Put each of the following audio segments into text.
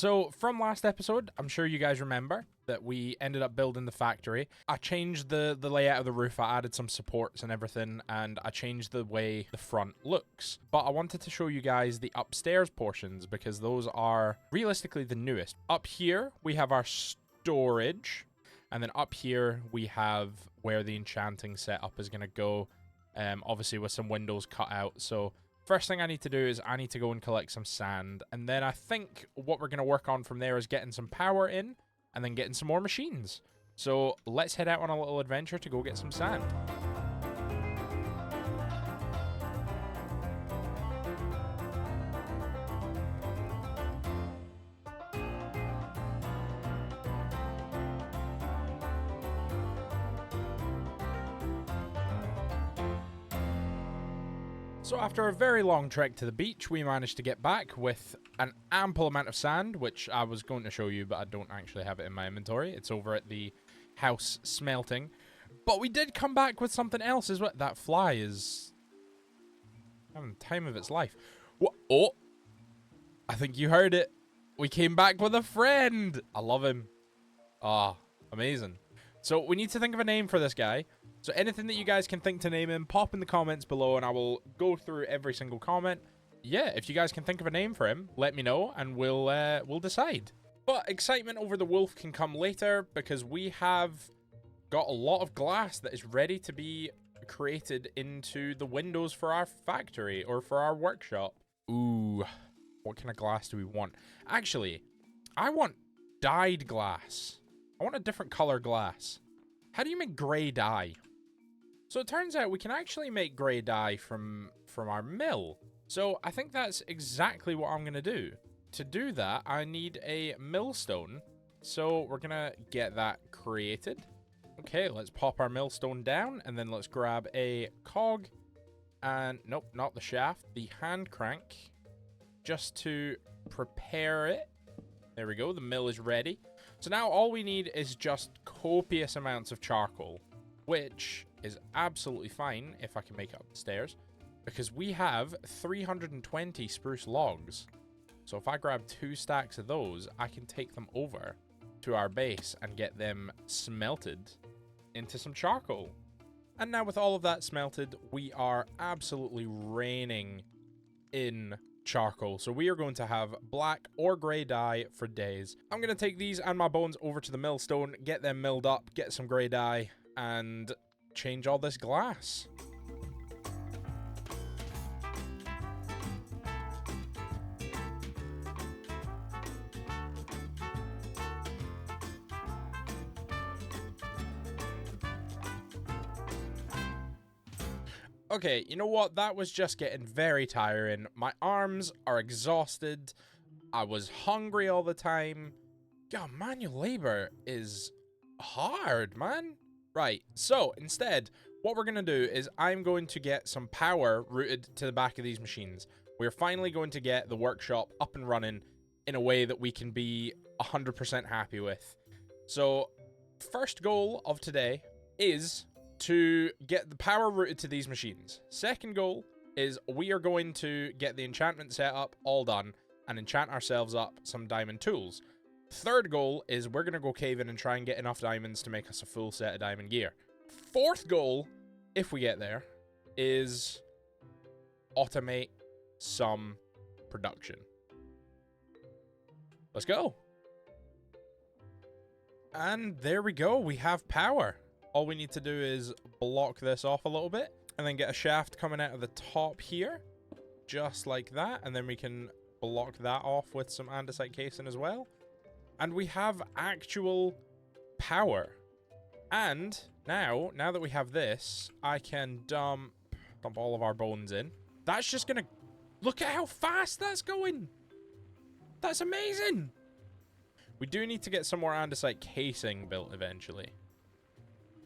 So from last episode, I'm sure you guys remember that we ended up building the factory. I changed the layout of the roof. I added some supports and everything, and I changed the way the front looks. But I wanted to show you guys the upstairs portions because those are realistically the newest. Up here, we have our storage, and then up here, we have where the enchanting setup is going to go, obviously with some windows cut out. So first thing I need to do is I need to go and collect some sand, and then I think what we're going to work on from there is getting some power in, and then getting some more machines. So let's head out on a little adventure to go get some sand. So after a very long trek to the beach, we managed to get back with an ample amount of sand, which I was going to show you, but I don't actually have it in my inventory. It's over at the house smelting. But we did come back with something else as well. That fly is having the time of its life. What? Oh, I think you heard it. We came back with a friend. I love him. Ah, amazing. So we need to think of a name for this guy. So anything that you guys can think to name him, pop in the comments below, and I will go through every single comment. Yeah, if you guys can think of a name for him, let me know, and we'll decide. But excitement over the wolf can come later, because we have got a lot of glass that is ready to be created into the windows for our factory, or for our workshop. Ooh, what kind of glass do we want? Actually, I want dyed glass. I want a different color glass. How do you make gray dye? So it turns out we can actually make grey dye from our mill. So I think that's exactly what I'm going to do. To do that, I need a millstone. So we're going to get that created. Okay, let's pop our millstone down, and then let's grab a cog. And nope, not the shaft, the hand crank. Just to prepare it. There we go, the mill is ready. So now all we need is just copious amounts of charcoal, which is absolutely fine if I can make it up the stairs, because we have 320 spruce logs. So if I grab 2 stacks of those, I can take them over to our base and get them smelted into some charcoal. And now with all of that smelted, we are absolutely raining in charcoal. So we are going to have black or grey dye for days. I'm going to take these and my bones over to the millstone, get them milled up, get some grey dye, and change all this glass. Okay, you know what? That was just getting very tiring. My arms are exhausted. I was hungry all the time. Yeah, manual labor is hard, man. Right, so instead, what we're going to do is I'm going to get some power routed to the back of these machines. We're finally going to get the workshop up and running in a way that we can be 100% happy with. So, first goal of today is to get the power routed to these machines. Second goal is we are going to get the enchantment set up all done and enchant ourselves up some diamond tools. Third goal is we're going to go cave in and try and get enough diamonds to make us a full set of diamond gear. Fourth goal, if we get there, is automate some production. Let's go. And there we go. We have power. All we need to do is block this off a little bit and then get a shaft coming out of the top here, just like that. And then we can block that off with some andesite casing as well. And we have actual power. And now that we have this, I can dump all of our bones in. That's just gonna... Look at how fast that's going. That's amazing. We do need to get some more andesite casing built eventually.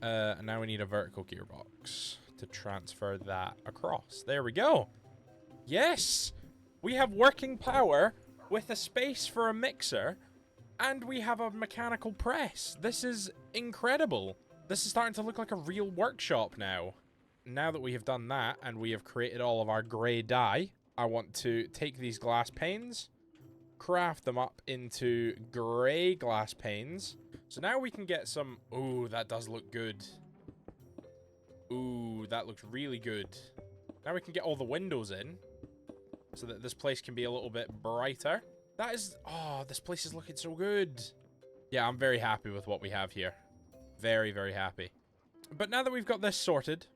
And now we need a vertical gearbox to transfer that across. There we go. Yes! We have working power with a space for a mixer. And we have a mechanical press. This is incredible. This is starting to look like a real workshop now. Now that we have done that and we have created all of our grey dye, I want to take these glass panes, craft them up into grey glass panes. So now we can get some... Ooh, that does look good. Ooh, that looks really good. Now we can get all the windows in so that this place can be a little bit brighter. That is... Oh, this place is looking so good. Yeah, I'm very happy with what we have here. Very, very happy. But now that we've got this sorted,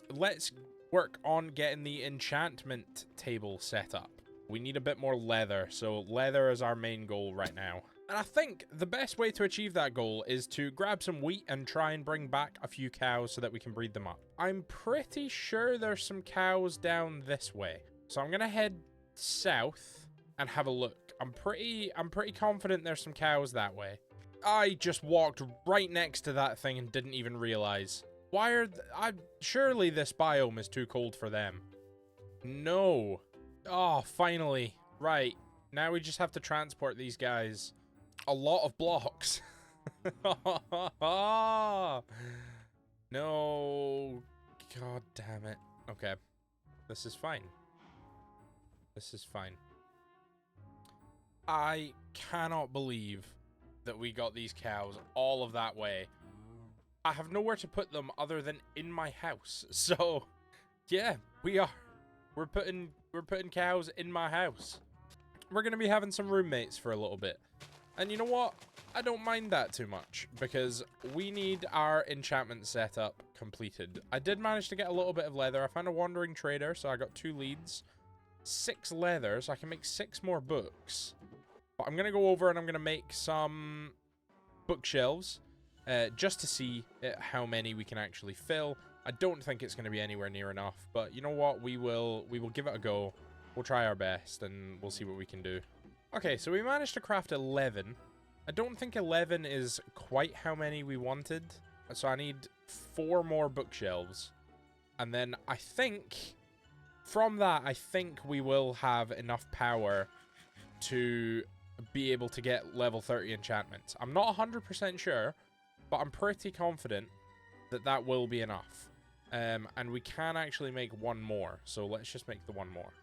let's work on getting the enchantment table set up. We need a bit more leather, so leather is our main goal right now. And I think the best way to achieve that goal is to grab some wheat and try and bring back a few cows so that we can breed them up. I'm pretty sure there's some cows down this way. So I'm gonna head south and have a look. I'm pretty confident there's some cows that way. I just walked right next to that thing and didn't even realize. Why are surely this biome is too cold for them. No. Oh, finally. Right. Now we just have to transport these guys. A lot of blocks. No. God damn it. Okay. This is fine. This is fine. I cannot believe that we got these cows all of that way. I have nowhere to put them other than in my house. So, yeah, we are. We're putting cows in my house. We're going to be having some roommates for a little bit. And you know what? I don't mind that too much because we need our enchantment setup completed. I did manage to get a little bit of leather. I found a wandering trader, so I got 2 leads. 6 leather, so I can make 6 more books. But I'm going to go over and I'm going to make some bookshelves just to see how many we can actually fill. I don't think it's going to be anywhere near enough, but you know what? We will give it a go. We'll try our best and we'll see what we can do. Okay, so we managed to craft 11. I don't think 11 is quite how many we wanted. So I need 4 more bookshelves. And then I think, from that, I think we will have enough power to be able to get level 30 enchantments. I'm not 100% sure, but I'm pretty confident that that will be enough. And we can actually make 1 more. So let's just make the 1 more.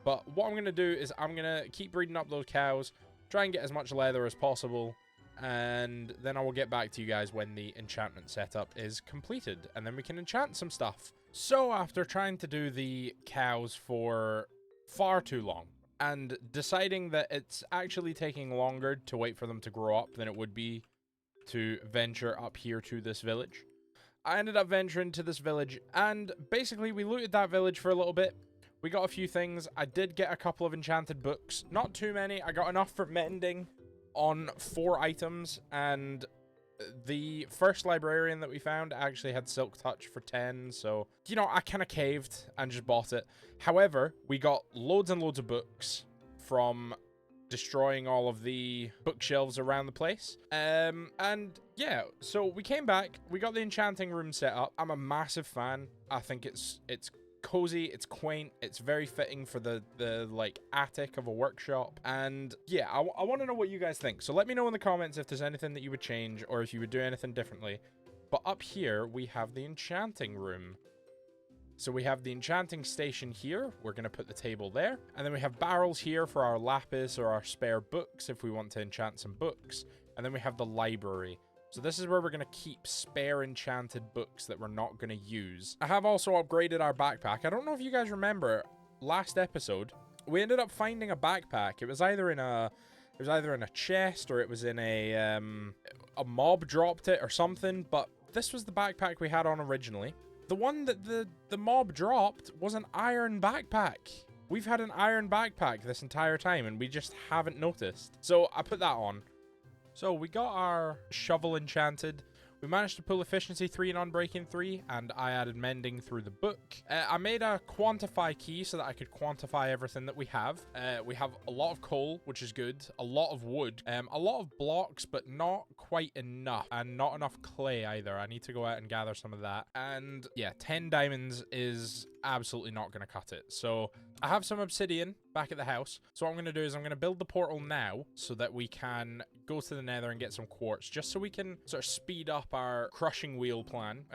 But what I'm going to do is I'm going to keep breeding up those cows, try and get as much leather as possible, and then I will get back to you guys when the enchantment setup is completed, and then we can enchant some stuff. So after trying to do the cows for far too long, and deciding that it's actually taking longer to wait for them to grow up than it would be to venture up here to this village, I ended up venturing to this village, and basically we looted that village for a little bit. We got a few things. I did get a couple of enchanted books. Not too many. I got enough for mending on 4 items. And the first librarian that we found actually had Silk Touch for 10. So, you know, I kind of caved and just bought it. However, we got loads and loads of books from destroying all of the bookshelves around the place. And yeah, so we came back. We got the enchanting room set up. I'm a massive fan. I think it's cozy, it's quaint, it's very fitting for the like attic of a workshop, and yeah, I want to know what you guys think. So let me know in the comments if there's anything that you would change or if you would do anything differently. But up here we have the enchanting room. So we have the enchanting station here. We're going to put the table there, and then we have barrels here for our lapis or our spare books if we want to enchant some books, and then we have the library. So this is where we're going to keep spare enchanted books that we're not going to use. I have also upgraded our backpack. I don't know if you guys remember, last episode, we ended up finding a backpack. It was either in a chest or it was in a mob dropped it or something. But this was the backpack we had on originally. The one that the mob dropped was an iron backpack. We've had an iron backpack this entire time and we just haven't noticed. So I put that on. So we got our shovel enchanted. We managed to pull efficiency 3 and unbreaking 3, and I added mending through the book. I made a quantify key so that I could quantify everything that we have. We have a lot of coal, which is good. A lot of wood. A lot of blocks, but not quite enough. And not enough clay either. I need to go out and gather some of that. And yeah, 10 diamonds is absolutely not going to cut it. So I have some obsidian back at the house. So what I'm going to do is I'm going to build the portal now so that we can go to the Nether and get some quartz, just so we can sort of speed up our crushing wheel plan,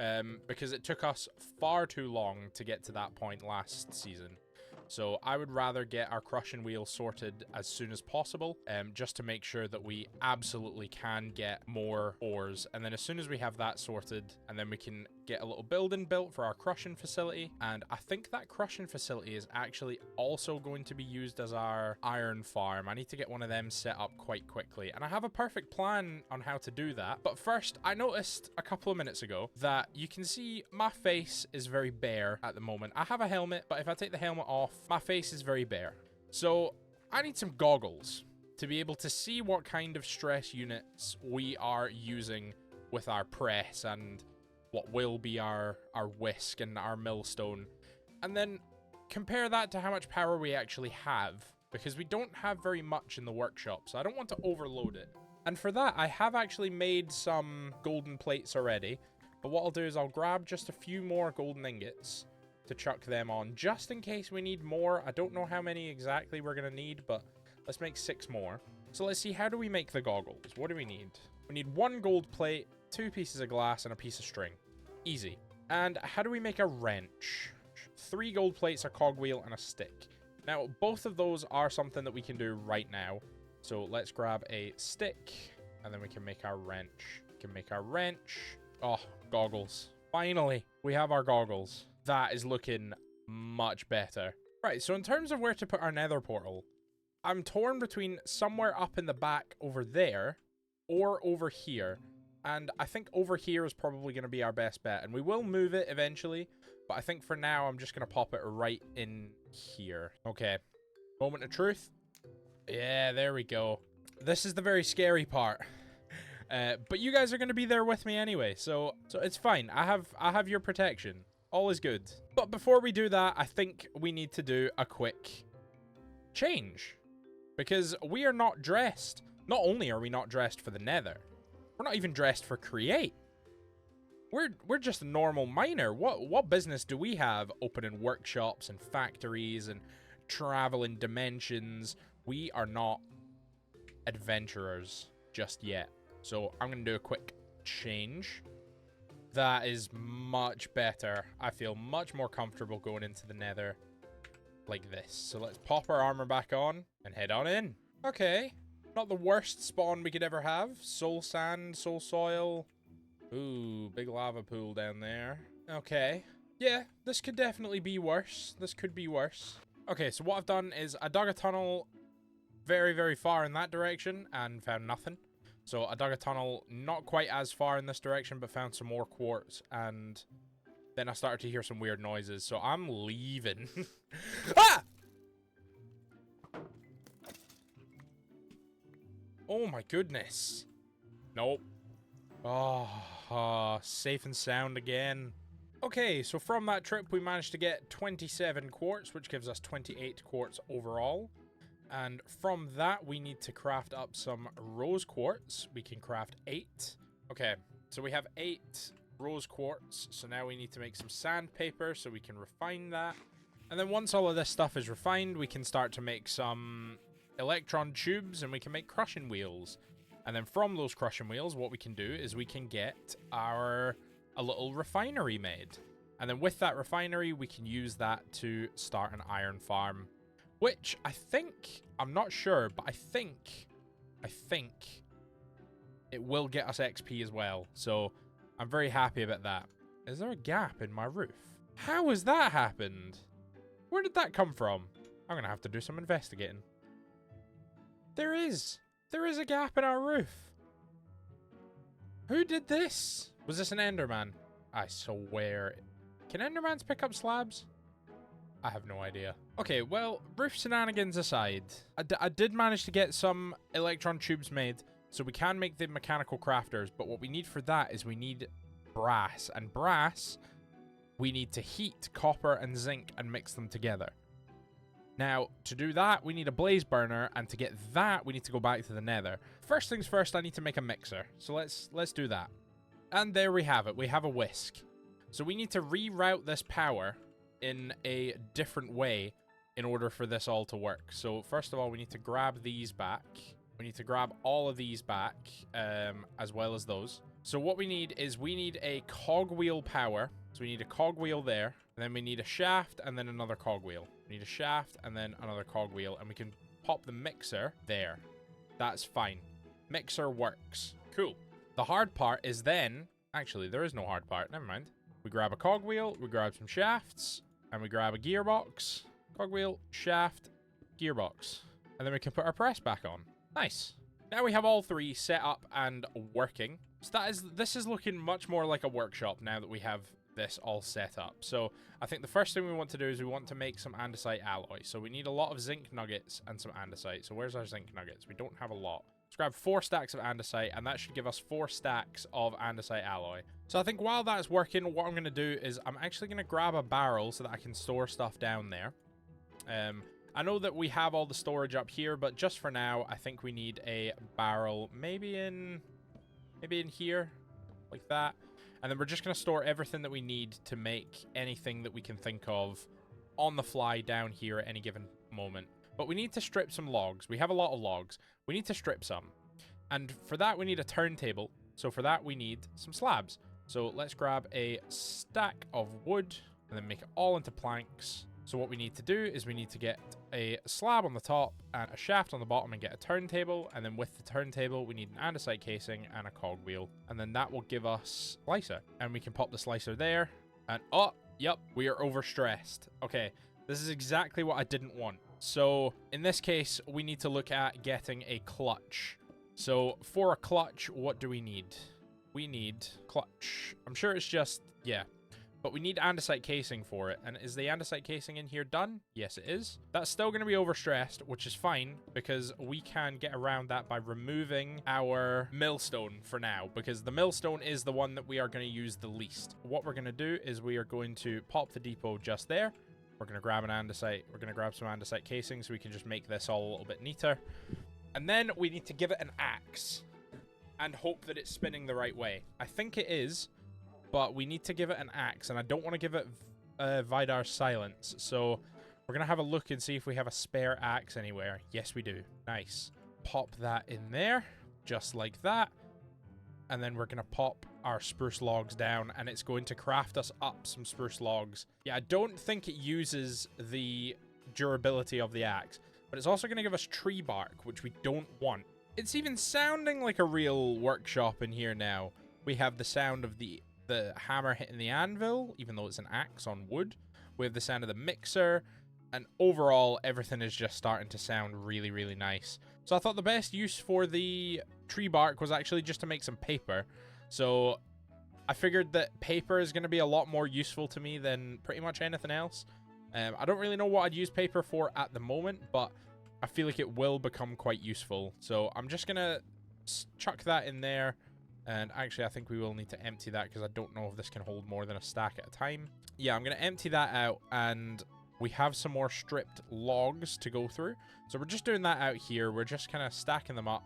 because it took us far too long to get to that point last season. So I would rather get our crushing wheel sorted as soon as possible, just to make sure that we absolutely can get more ores. And then as soon as we have that sorted, and then we can get a little building built for our crushing facility. And I think that crushing facility is actually also going to be used as our iron farm. I need to get one of them set up quite quickly. And I have a perfect plan on how to do that. But first, I noticed a couple of minutes ago that you can see my face is very bare at the moment. I have a helmet, but if I take the helmet off, my face is very bare. So I need some goggles to be able to see what kind of stress units we are using with our press and what will be our whisk and our millstone. And then compare that to how much power we actually have, because we don't have very much in the workshop, so I don't want to overload it. And for that, I have actually made some golden plates already, but what I'll do is I'll grab just a few more golden ingots to chuck them on, just in case we need more. I don't know how many exactly we're going to need, but let's make 6 more. So let's see, how do we make the goggles? What do we need? We need 1 gold plate, 2 pieces of glass, and a piece of string. Easy. And how do we make a wrench? 3 gold plates, a cogwheel, and a stick. Now, both of those are something that we can do right now. So let's grab a stick, and then we can make our wrench. We can make our wrench. Oh, goggles. Finally, we have our goggles. That is looking much better. Right, so in terms of where to put our nether portal, I'm torn between somewhere up in the back over there or over here. And I think over here is probably going to be our best bet. And we will move it eventually, but I think for now I'm just going to pop it right in here. Okay, moment of truth. Yeah, there we go. This is the very scary part. But you guys are going to be there with me anyway, so it's fine. I have your protection. All is good. But before we do that, I think we need to do a quick change. Because we are not dressed. Not only are we not dressed for the nether, we're not even dressed for create. We're just a normal miner. What business do we have opening workshops and factories and traveling dimensions? We are not adventurers just yet. So I'm going to do a quick change. That is much better. I feel much more comfortable going into the nether like this. So let's pop our armor back on and head on in. Okay. Not the worst spawn we could ever have. Soul sand, soul soil. Ooh, big lava pool down there. Okay. Yeah, this could definitely be worse. This could be worse. Okay, so what I've done is I dug a tunnel very, very far in that direction and found nothing. So I dug a tunnel not quite as far in this direction, but found some more quartz, and then I started to hear some weird noises, so I'm leaving. Ah! Oh my goodness. Nope. Oh, safe and sound again. Okay, so from that trip, we managed to get 27 quartz, which gives us 28 quartz overall. And from that, we need to craft up some rose quartz. We can craft 8. Okay, so we have 8 rose quartz. So now we need to make some sandpaper so we can refine that. And then once all of this stuff is refined, we can start to make some electron tubes and we can make crushing wheels. And then from those crushing wheels, what we can do is we can get a little refinery made. And then with that refinery, we can use that to start an iron farm. Which I think, I'm not sure, but I think it will get us XP as well. So I'm very happy about that. Is there a gap in my roof? How has that happened? Where did that come from? I'm going to have to do some investigating. There is a gap in our roof. Who did this? Was this an Enderman? I swear. Can Endermans pick up slabs? I have no idea. Okay, well, roof shenanigans aside, I did manage to get some electron tubes made, so we can make the mechanical crafters, but what we need for that is we need brass, and brass, we need to heat copper and zinc and mix them together. Now, to do that, we need a blaze burner, and to get that, we need to go back to the nether. First things first, I need to make a mixer, so let's do that. And there we have it, we have a whisk. So we need to reroute this power in a different way in order for this all to work. So first of all, we need to grab these back. We need to grab all of these back, as well as those. So what we need is we need a cogwheel power. So we need a cogwheel there, and then we need a shaft, and then another cogwheel. We need a shaft and then another cogwheel, and we can pop the mixer there. That's fine. Mixer works. Cool. The hard part is then... Actually, there is no hard part. Never mind. We grab a cogwheel, we grab some shafts, and we grab a gearbox. Cogwheel, shaft, gearbox. And then we can put our press back on. Nice. Now we have all three set up and working. So this is looking much more like a workshop now that we have this all set up. So I think the first thing we want to do is we want to make some andesite alloy. So we need a lot of zinc nuggets and some andesite. So where's our zinc nuggets? We don't have a lot. Let's grab 4 stacks of andesite, and that should give us 4 stacks of andesite alloy. So I think while that's working, what I'm going to do is I'm actually going to grab a barrel so that I can store stuff down there. I know that we have all the storage up here, but just for now, I think we need a barrel maybe in here, like that. And then we're just going to store everything that we need to make anything that we can think of on the fly down here at any given moment. But we need to strip some logs. We have a lot of logs. We need to strip some. And for that, we need a turntable. So for that, we need some slabs. So let's grab a stack of wood and then make it all into planks. So what we need to do is we need to get a slab on the top and a shaft on the bottom and get a turntable. And then with the turntable, we need an andesite casing and a cogwheel. And then that will give us slicer. And we can pop the slicer there. And oh, yep, we are overstressed. Okay, this is exactly what I didn't want. So in this case, we need to look at getting a clutch. So for a clutch, what do we need? We need clutch. I'm sure it's just, yeah. But we need andesite casing for it. And is the andesite casing in here done? Yes, it is. That's still going to be overstressed, which is fine because we can get around that by removing our millstone for now, because the millstone is the one that we are going to use the least. What we're going to do is we are going to pop the depot just there. We're going to grab an andesite. We're going to grab some andesite casing so we can just make this all a little bit neater. And then we need to give it an axe and hope that it's spinning the right way. I think it is, but we need to give it an axe, and I don't want to give it Vidar silence. So we're going to have a look and see if we have a spare axe anywhere. Yes, we do. Nice. Pop that in there, just like that. And then we're going to pop our spruce logs down, and it's going to craft us up some spruce logs. Yeah, I don't think it uses the durability of the axe, but it's also going to give us tree bark, which we don't want. It's even sounding like a real workshop in here now. We have the sound of the hammer hitting the anvil, even though it's an axe on wood. We have the sound of the mixer, and overall, everything is just starting to sound really, really nice. So I thought the best use for the tree bark was actually just to make some paper. So I figured that paper is going to be a lot more useful to me than pretty much anything else. I don't really know what I'd use paper for at the moment, but I feel like it will become quite useful. So I'm just going to chuck that in there. And actually, I think we will need to empty that because I don't know if this can hold more than a stack at a time. Yeah, I'm going to empty that out, and we have some more stripped logs to go through. So we're just doing that out here. We're just kind of stacking them up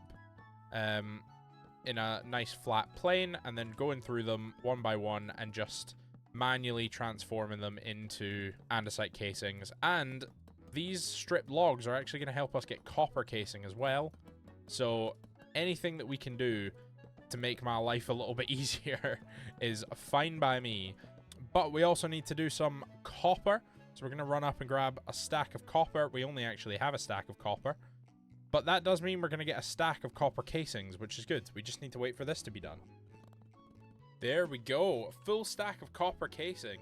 in a nice flat plane and then going through them one by one and just manually transforming them into andesite casings. And these stripped logs are actually going to help us get copper casing as well. So anything that we can do to make my life a little bit easier is fine by me. But we also need to do some copper. So we're going to run up and grab a stack of copper. We only actually have a stack of copper. But that does mean we're going to get a stack of copper casings, which is good. We just need to wait for this to be done. There we go. A full stack of copper casing.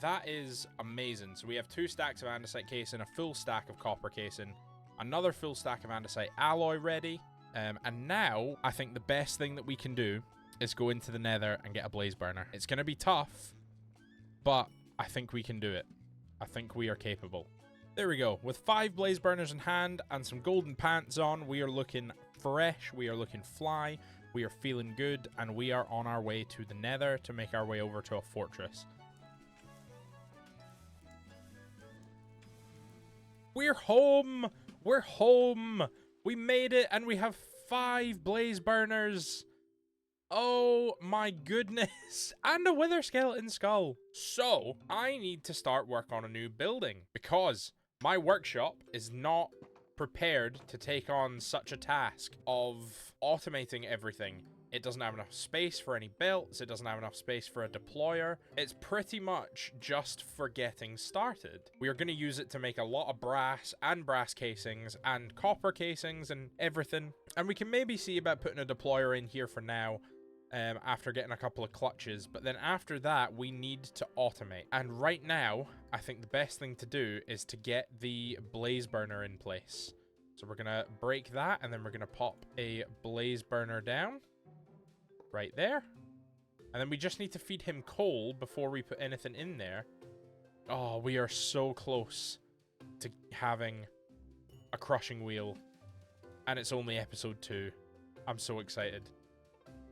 That is amazing. So we have 2 stacks of andesite casing, a full stack of copper casing, another full stack of andesite alloy ready. And now, I think the best thing that we can do is go into the Nether and get a blaze burner. It's going to be tough, but I think we can do it. I think we are capable. There we go. With 5 blaze burners in hand and some golden pants on, we are looking fresh. We are looking fly. We are feeling good, and we are on our way to the Nether to make our way over to a fortress. We're home! We're home! We made it, and we have 5 blaze burners. Oh my goodness. And a wither skeleton skull. So, I need to start work on a new building because my workshop is not prepared to take on such a task of automating everything. It doesn't have enough space for any belts. It doesn't have enough space for a deployer. It's pretty much just for getting started. We are going to use it to make a lot of brass and brass casings and copper casings and everything. And we can maybe see about putting a deployer in here for now. After getting a couple of clutches, but then after that we need to automate. And right now I think the best thing to do is to get the blaze burner in place. So we're gonna break that, and then we're gonna pop a blaze burner down right there, and then we just need to feed him coal before we put anything in there. Oh, we are so close to having a crushing wheel, and it's only episode 2. I'm so excited.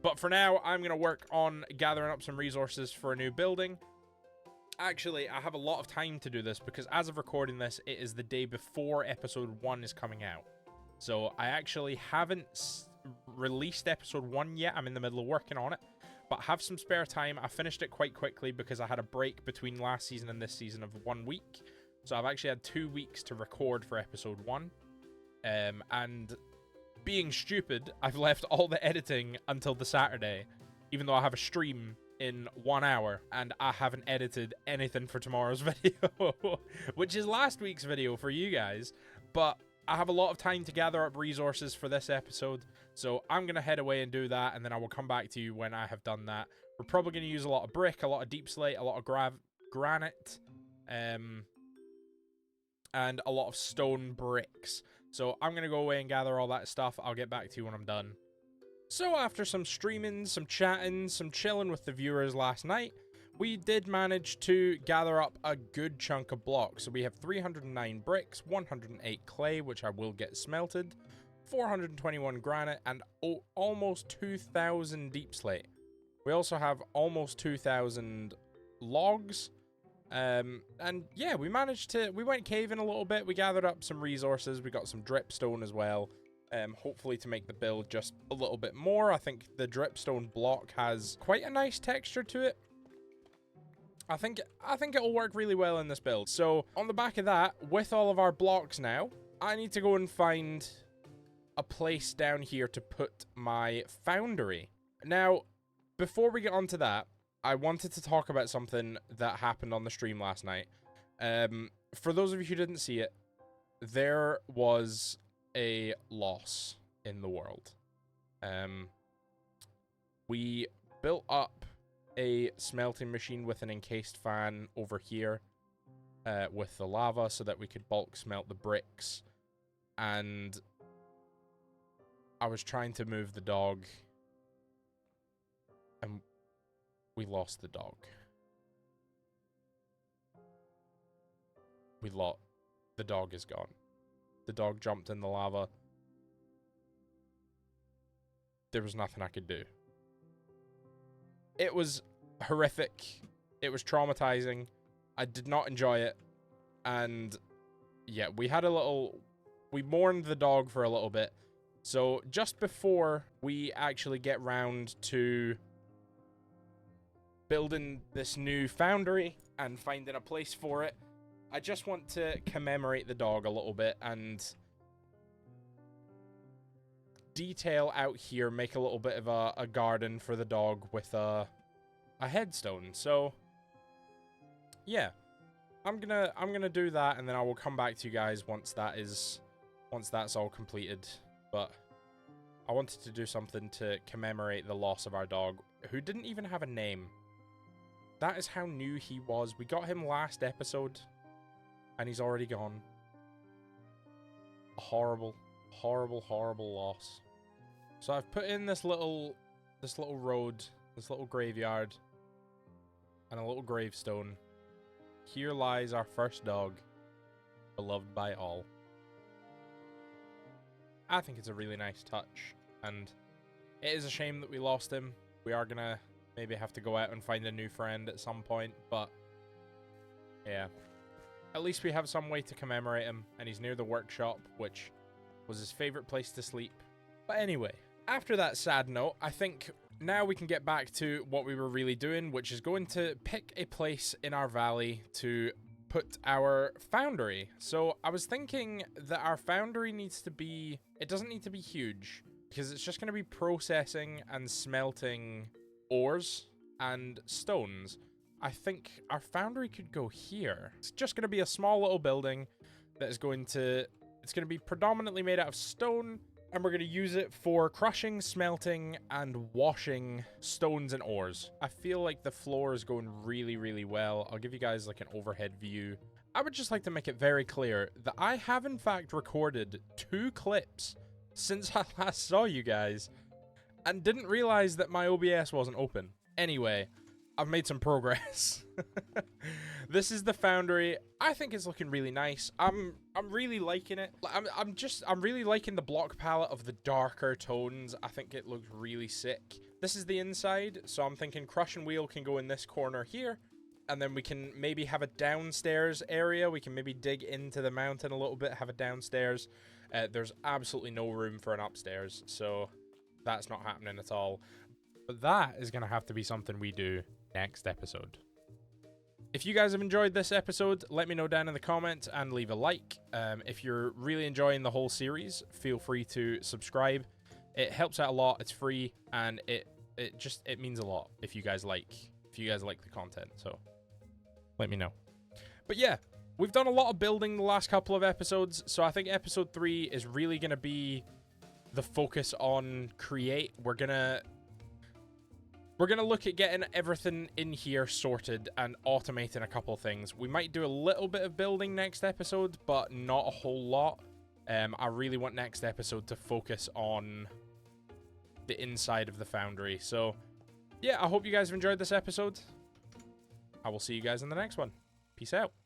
But for now, I'm going to work on gathering up some resources for a new building. Actually, I have a lot of time to do this because as of recording this, it is the day before episode 1 is coming out. So I actually haven't released episode 1 yet. I'm in the middle of working on it, but I have some spare time. I finished it quite quickly because I had a break between last season and this season of 1 week. So I've actually had 2 weeks to record for episode 1. And being stupid, I've left all the editing until the Saturday, even though I have a stream in 1 hour, and I haven't edited anything for tomorrow's video, which is last week's video for you guys. But I have a lot of time to gather up resources for this episode, so I'm going to head away and do that, and then I will come back to you when I have done that. We're probably going to use a lot of brick, a lot of deep slate, a lot of granite, and a lot of stone bricks. So I'm going to go away and gather all that stuff. I'll get back to you when I'm done. So after some streaming, some chatting, some chilling with the viewers last night, we did manage to gather up a good chunk of blocks. So we have 309 bricks, 108 clay, which I will get smelted, 421 granite, and almost 2,000 deep slate. We also have almost 2,000 logs. And yeah, we went caving a little bit. We gathered up some resources. We got some dripstone as well. Hopefully to make the build just a little bit more. I think the dripstone block has quite a nice texture to it. I think it'll work really well in this build. So on the back of that, with all of our blocks now, I need to go and find a place down here to put my foundry. Now, before we get onto that, I wanted to talk about something that happened on the stream last night. For those of you who didn't see it, there was a loss in the world. We built up a smelting machine with an encased fan over here with the lava so that we could bulk smelt the bricks. And I was trying to move the dog, and we lost the dog. The dog is gone. The dog jumped in the lava. There was nothing I could do. It was horrific. It was traumatizing. I did not enjoy it. And yeah, we mourned the dog for a little bit. So just before we actually get round to building this new foundry and finding a place for it, I just want to commemorate the dog a little bit and detail out here, make a little bit of a garden for the dog with a headstone. So yeah, I'm gonna do that, and then I will come back to you guys once that's all completed. But I wanted to do something to commemorate the loss of our dog, who didn't even have a name. That is how new he was. We got him last episode, and he's already gone. A horrible, horrible, horrible loss. So I've put in this little road, this little graveyard, and a little gravestone. Here lies our first dog, beloved by all. I think it's a really nice touch, and it is a shame that we lost him. We are gonna maybe have to go out and find a new friend at some point, but yeah. At least we have some way to commemorate him, and he's near the workshop, which was his favorite place to sleep. But anyway, after that sad note, I think now we can get back to what we were really doing, which is going to pick a place in our valley to put our foundry. So I was thinking that our foundry needs to be, it doesn't need to be huge because it's just going to be processing and smelting ores and stones. I think our foundry could go here. It's just going to be a small little building that is going to, it's going to be predominantly made out of stone, and we're going to use it for crushing, smelting, and washing stones and ores. I feel like the floor is going really, really well. I'll give you guys like an overhead view. I would just like to make it very clear that I have in fact recorded 2 clips since I last saw you guys and didn't realize that my OBS wasn't open. Anyway, I've made some progress. This is the foundry. I think it's looking really nice. I'm really liking it. I'm really liking the block palette of the darker tones. I think it looks really sick. This is the inside, so I'm thinking crush and wheel can go in this corner here, and then we can maybe have a downstairs area. We can maybe dig into the mountain a little bit, have a downstairs. There's absolutely no room for an upstairs, so that's not happening at all. But that is going to have to be something we do next episode. If you guys have enjoyed this episode, let me know down in the comments and leave a like. If you're really enjoying the whole series, feel free to subscribe. It helps out a lot. It's free, and it means a lot if you guys like the content. So let me know. But yeah, we've done a lot of building the last couple of episodes, so I think episode 3 is really going to be the focus on create. We're gonna look at getting everything in here sorted and automating a couple things. We might do a little bit of building next episode, but not a whole lot. I really want next episode to focus on the inside of the foundry. So, yeah, I hope you guys have enjoyed this episode. I will see you guys in the next one. Peace out.